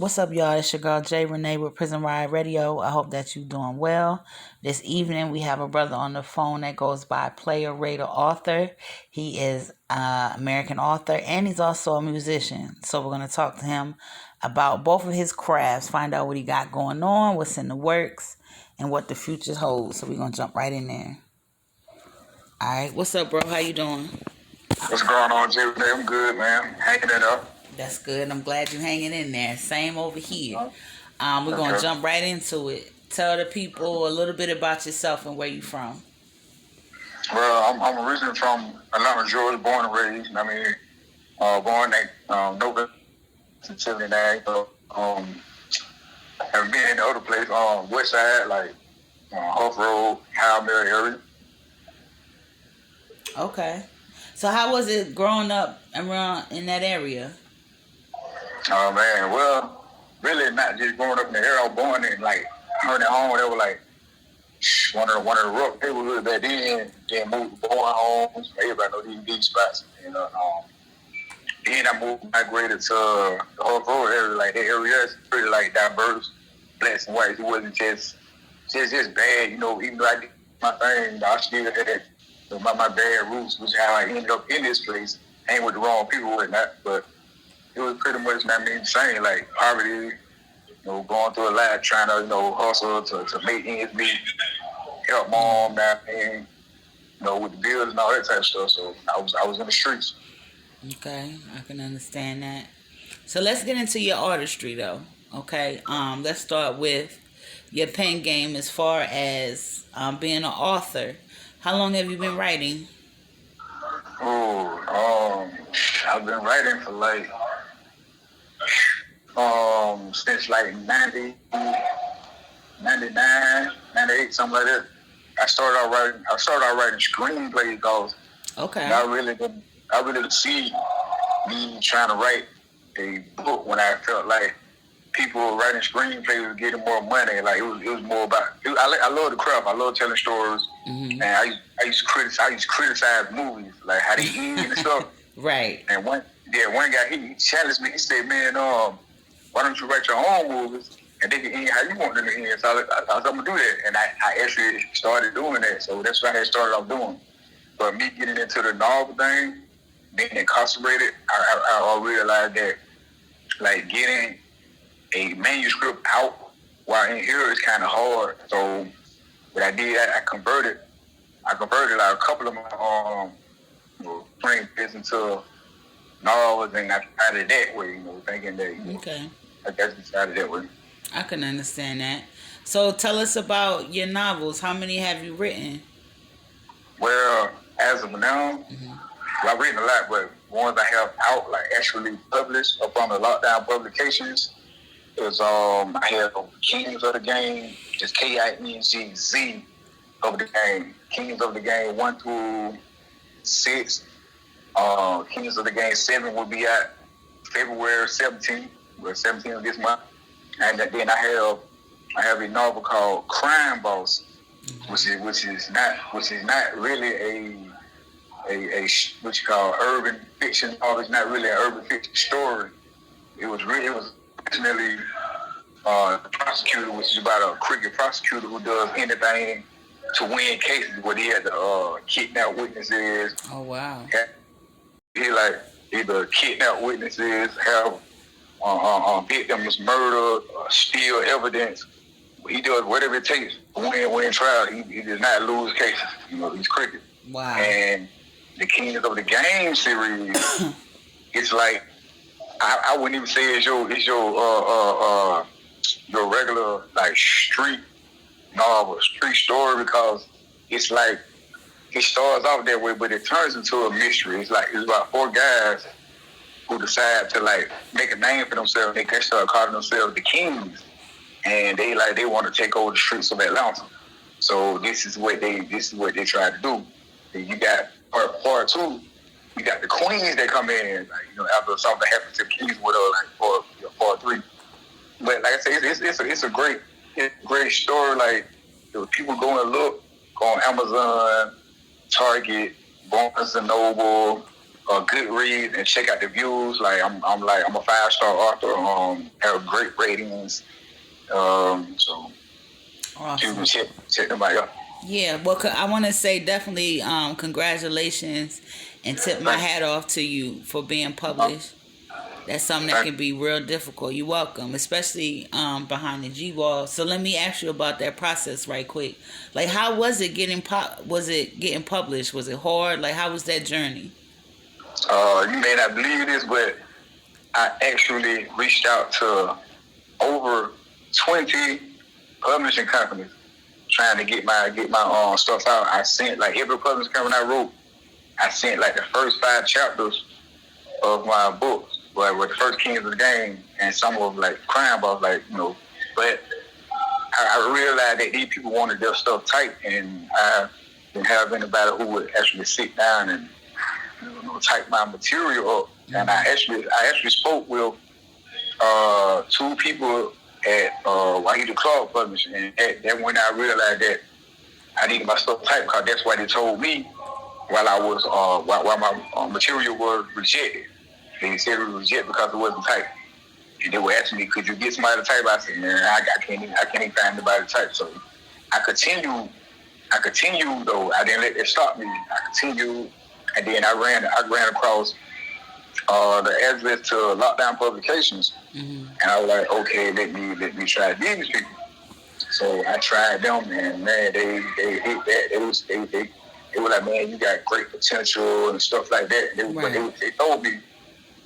What's up, y'all? It's your girl Jay Rene with Prison Riot Radio. I hope that you're doing well. This evening, we have a brother on the phone that goes by Playa Ray the Author. He is an American author and he's also a musician. So we're going to talk to him about both of his crafts, find out what he got going on, what's in the works, and what the future holds. So we're going to jump right in there. All right. What's up, bro? How you doing? What's going on, Jay? I'm good, man. Hanging it up. That's good. I'm glad you're hanging in there. Same over here. We're going to jump right into it. Tell the people a little bit about yourself and where you from. Well, I'm originally from Atlanta, Georgia, born and raised. I mean, born in November 1979. So, I've been in the other place, West Side, like Huff Road, Howell area. Okay. So how was it growing up around in that area? Oh, man. Well, really not just growing up in the area I was born in, like, heard at home, they were like, one of the rough neighborhoods back then moved to boy homes. Everybody know these big spots, you know. Then I migrated to the Huff Road area. Like, that area is pretty, like, diverse, blacks and whites. It wasn't just bad, you know. Even though I did my thing, I still had my bad roots, which is how I ended up in this place. Ain't with the wrong people and that, but it was pretty much, the same, like poverty, you know, going through a lot, trying to, you know, hustle to make ends meet, help mom, you know, with the bills and all that type of stuff. So I was in the streets. Okay, I can understand that. So let's get into your artistry though. Okay, let's start with your pen game as far as being an author. How long have you been writing? I've been writing for like since like 90, 99, 98, something like that. I started out writing screenplays because I really didn't see me trying to write a book when I felt like people were writing screenplays were getting more money. Like it was more about. I love the craft. I love telling stories, and I used to criticize movies, like how they end and stuff. Right. And one guy he challenged me. He said, "Man, why don't you write your own movies and they can end how you want them to end?" So I was I'm gonna do that, and I actually started doing that. So that's what I started off doing. But me getting into the novel thing, being incarcerated, I realized that like getting a manuscript out while in here is kind of hard. So what I did, I converted like a couple of my screenplays into novels, and I tried it that way, you know, thinking that I guess decided that way. I can understand that. So tell us about your novels. How many have you written? Well, as of now, I've written a lot, but ones I have out, like actually published up on the lockdown publications, is I have Kings of the Game, just KINGZ of the Game. Kings of the Game 1 through 6. Kings of the Game 7 will be out February 17th, of this month. And then I have a novel called Crime Boss, which is not really a what you call urban fiction novel. It's not really an urban fiction story. It was originally the prosecutor, which is about a cricket prosecutor who does anything to win cases, where he had to kidnap witnesses. Oh wow! He like either kidnap witnesses, have victims murdered, steal evidence. He does whatever it takes to win trial. He does not lose cases. You know, he's cricket. Wow. And the Kings of the Game series, it's like I wouldn't even say it's your regular like street novel, street story, because it's like it starts off that way, but it turns into a mystery. It's about 4 guys who decide to like make a name for themselves. They can start calling themselves the Kings, and they want to take over the streets of Atlanta. So this is what they try to do. And you got part 2. You got the queens that come in, like, you know, after something happens to the kings with her, like part 3. But like I said, it's a great story. Like, people go and look on Amazon, Target, Barnes and Noble, Goodreads and check out the views. Like I'm a 5-star author. Have great ratings. So Awesome. you can check them out. Yeah, well, I want to say definitely congratulations and tip my hat off to you for being published. That's something that can be real difficult. You're welcome, especially behind the G wall. So let me ask you about that process right quick. Like, how was it getting published? Was it hard? Like, how was that journey? You may not believe this, but I actually reached out to over 20 publishing companies trying to get my stuff out. I sent like every publishing company I wrote. I sent like the first 5 chapters of my books, but with the first Kings of the Game, and some of them like crime boss, like But I realized that these people wanted their stuff tight, and I didn't have anybody who would actually sit down and type my material up. Mm-hmm. And I actually spoke with 2 people at Wahida Club Publishing, and that when I realized that I needed my stuff typed, because that's what they told me while I was while my material was rejected. They said it was rejected because it wasn't typed, and they were asking me, "Could you get somebody to type?" I said, "Man, I can't even find anybody to type." So I continued though. I didn't let it stop me. I continued, and then I ran across the address to Lockdown Publications. Mm-hmm. And I was like, okay, let me try these people. So I tried them, and man, they hit that. They were like, man, you got great potential and stuff like that. They told me,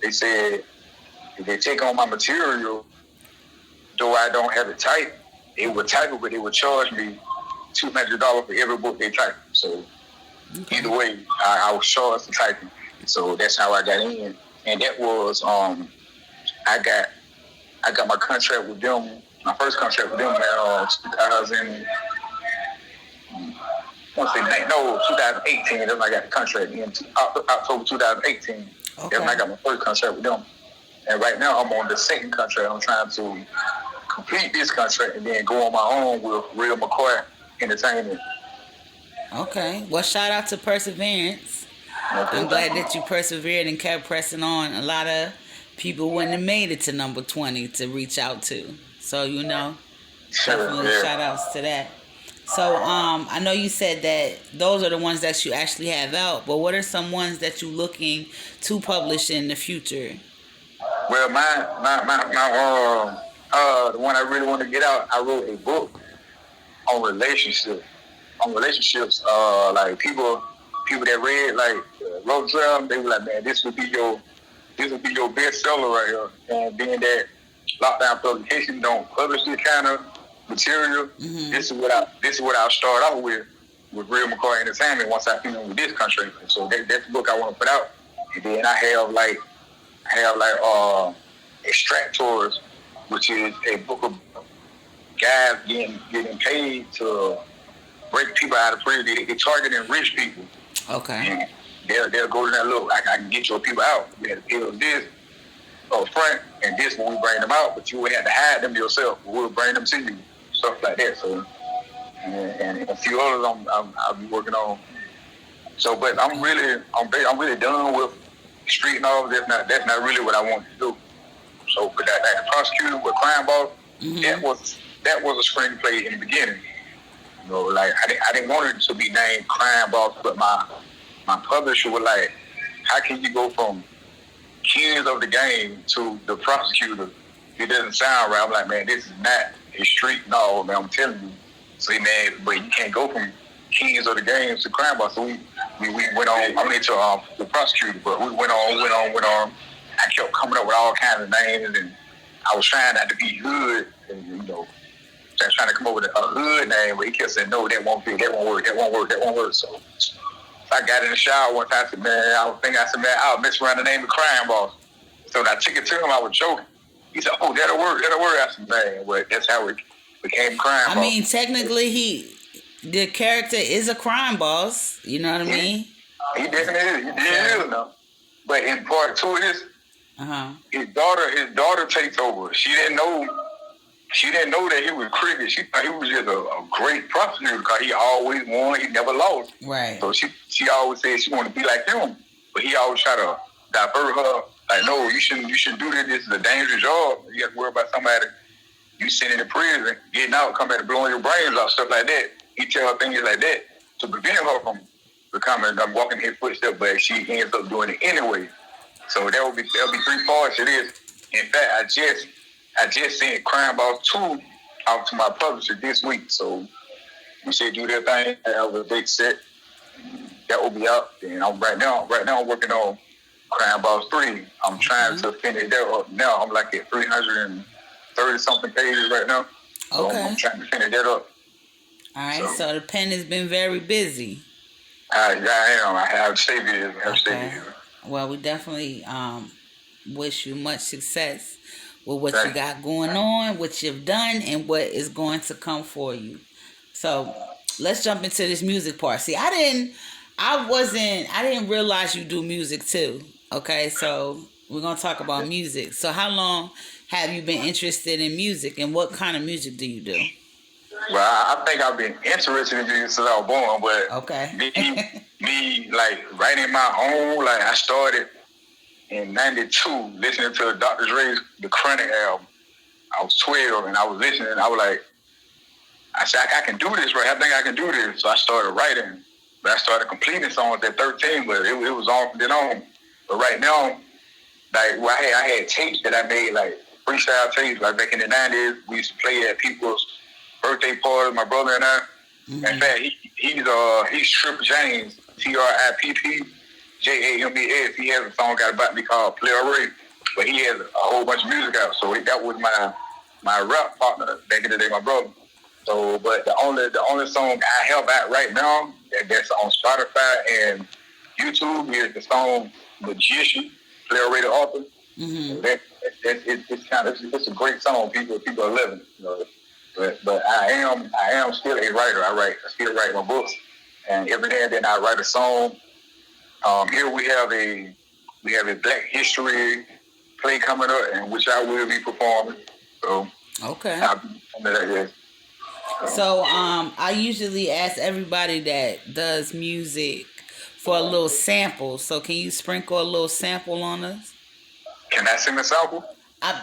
they said, if they take on my material, though I don't have it typed, they would type it, but they would charge me $200 for every book they type. So either way, I was charged for typing. So that's how I got in. And that was I got my contract with them, my first contract with them in 2018. Then I got the contract in October 2018. Okay. Then I got my first contract with them. And right now I'm on the second contract. I'm trying to complete this contract and then go on my own with Real McCoy Entertainment. Okay. Well, shout out to Perseverance. I'm glad that you persevered and kept pressing on. A lot of people wouldn't have made it to number 20 to reach out to. So, definitely shout outs to that. So, I know you said that those are the ones that you actually have out, but what are some ones that you're looking to publish in the future? Well, the one I really want to get out, I wrote a book on relationships. Like people that read like Rose Drum, they were like, man, this would be your bestseller right here. And being that Lockdown Publication don't publish this kind of material, mm-hmm. This is what I'll start off with Real McCoy Entertainment once I finish with this contract. So that's the book I want to put out. And then I have Extractors, which is a book of guys getting paid to break people out of prison. They're targeting rich people. Okay. And they'll go to that, look, I can get your people out. You have to pay them this up front, and this when we bring them out, but you would have to hide them yourself. We'll bring them to you, stuff like that. So, and a few others I'll be working on. So, but I'm really done with street novels. That's not really what I want to do. So, but that prosecutor with Crime Boss, mm-hmm. that was a screenplay in the beginning. Like I didn't want it to be named Crime Boss, but my publisher was like, how can you go from Kings of the Game to the prosecutor? It doesn't sound right. I'm like, man, this is not a street novel, man. I'm telling you. So, man, but you can't go from Kings of the Game to Crime Boss. So we went on. I'm into the prosecutor, but we went on. I kept coming up with all kinds of names, and I was trying not to be hood, and just trying to come up with a hood name, but he kept saying, no, that won't fit, that won't work. So I got in the shower one time. I said, man, I'll mess around the name of Crime Boss. So when I took it to him, I was joking. He said, oh, that'll work. I said, man, well, that's how it became Crime Boss. I mean, technically, the character is a crime boss. You know what I mean? He definitely is. He is, no. But in part 2 of this, his daughter takes over. She didn't know that he was crooked. She thought he was just a great prosecutor because he always won. He never lost. Right. So she always said she wanted to be like him. but he always try to divert her. Like, no, you shouldn't do this. This is a dangerous job. You have to worry about somebody you sitting in prison, getting out, come back and blowing your brains out, stuff like that. He tell her things like that to prevent her from becoming walking his footsteps, but she ends up doing it anyway. So there'll be 3 parts to this. In fact, I just sent Crime Boss 2 out to my publisher this week. So we should do that thing. I have a date set. That will be out. And I'm right now I'm working on Crime Boss 3. I'm trying to finish that up now. I'm like at 330 something pages right now. So I'm trying to finish that up. All right, so the pen has been very busy. I am. I have to stay busy. Well, we definitely wish you much success with what you got going on, what you've done, and what is going to come for you. So let's jump into this music part. See, I didn't realize you do music too. Okay, so we're gonna talk about music. So how long have you been interested in music, and what kind of music do you do? Well, I think I've been interested in music since I was born, but me like writing my own, like I started in '92 listening to Dr. Dre's The Chronic album. I was 12 and I was listening. I was like, I said, I can do this, right? I think I can do this. So I started writing, but I started completing songs at 13, but it was on from then on. But right now, like I had tapes that I made, like freestyle tapes, like back in the '90s. We used to play at people's birthday parties, my brother and I. Mm-hmm. In fact, he's Tripp James, TRIPP JAMES. He has a song out about me called Playa Ray, but he has a whole bunch of music out. So that was my rap partner back in the day, my brother. So, but the only song I have out right now that's on Spotify and YouTube is the song "Magician," Playa Ray the Author. Mm-hmm. It's a great song. People are living. You know? But I am still a writer. I still write my books, and every now and then I write a song. Here we have a Black History play coming up, in which I will be performing. So So I usually ask everybody that does music for a little sample. So can you sprinkle a little sample on us? Can I sing a sample?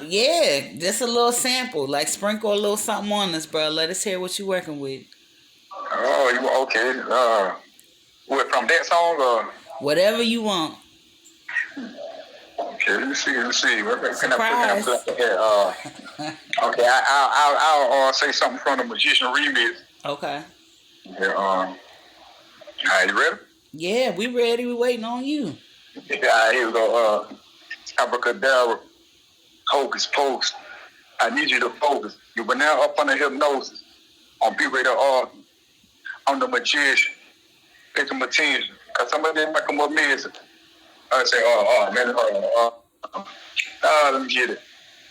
Yeah, just a little sample. Like sprinkle a little something on us, bro. Let us hear what you're working with. Oh, you okay? What, from that song or whatever you want? Okay, let me see. What surprise. Okay, I'll say something from the Magician remix. Okay. Yeah. All right, you ready? Yeah, we ready. We waiting on you. Yeah, here we go. Abracadabra. Hocus pocus. I need you to focus. You were now up under hypnosis. On Be Ray the Author. I'm the magician. Pay some attention. Cause some of them might come up missing. I say, let me get it.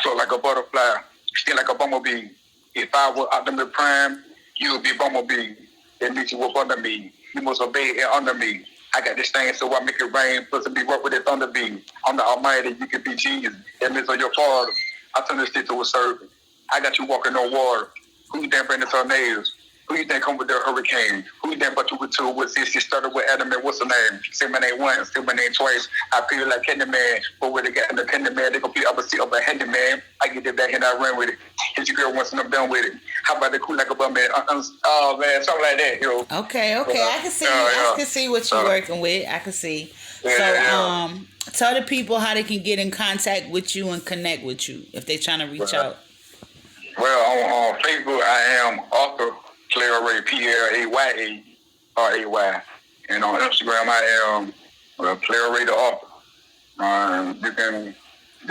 feel like a butterfly. Still like a bumblebee. If I were Optimus Prime, you would be Bumblebee. That means you were under me. You must obey and under me. I got this thing, so I make it rain. Plus, it be work with it thunder beam. I'm the Almighty. You can be Jesus. That means on your father. I turn this shit to a servant. I got you walking on water. Who you think bring the tornadoes? Who you think come with the hurricane? Who you think but you with two? With six, you started with Adam and what's the name? Say my name once, say my name twice. I feel like Candyman, but where they got in the Candyman, they complete opposite of a handyman. I get it back and I run with it. Hit your girl once and I'm done with it. How about the cool like a bum man? Oh man, something like that, yo. Okay. I can see. I can see what you're working with. I can see. Tell the people how they can get in contact with you and connect with you if they're trying to reach out. Well, on Facebook, I am author Playa Ray, PLAYARAY, and on Instagram, I am Playa Ray the Author. You can,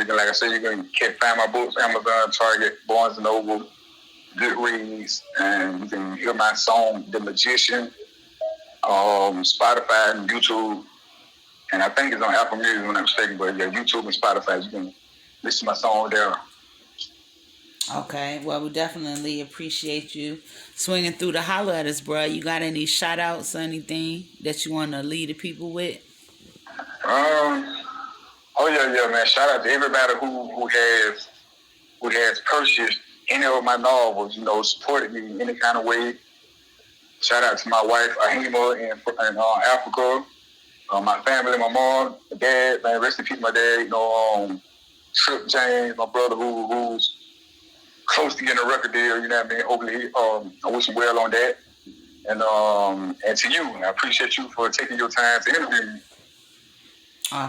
like I said, you can find my books Amazon, Target, Barnes and Noble, Goodreads, and you can hear my song "The Magician," Spotify and YouTube, and I think it's on Apple Music, when I'm mistaken. But yeah, YouTube and Spotify, you can listen to my song there. Okay, well, we definitely appreciate you swinging through to holler at us, bro. You got any shout outs or anything that you want to lead the people with? Oh yeah, man. Shout out to everybody who has purchased any of my novels, supported me in any kind of way. Shout out to my wife, Ahima, in Africa. My family, my mom, my dad, man, rest in peace, my dad, Trip James, my brother who's close to getting a record deal, you know what I mean? Hopefully, I wish you well on that. And to you, I appreciate you for taking your time to interview me.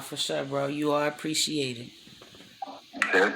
For sure, bro. You are appreciated. Okay.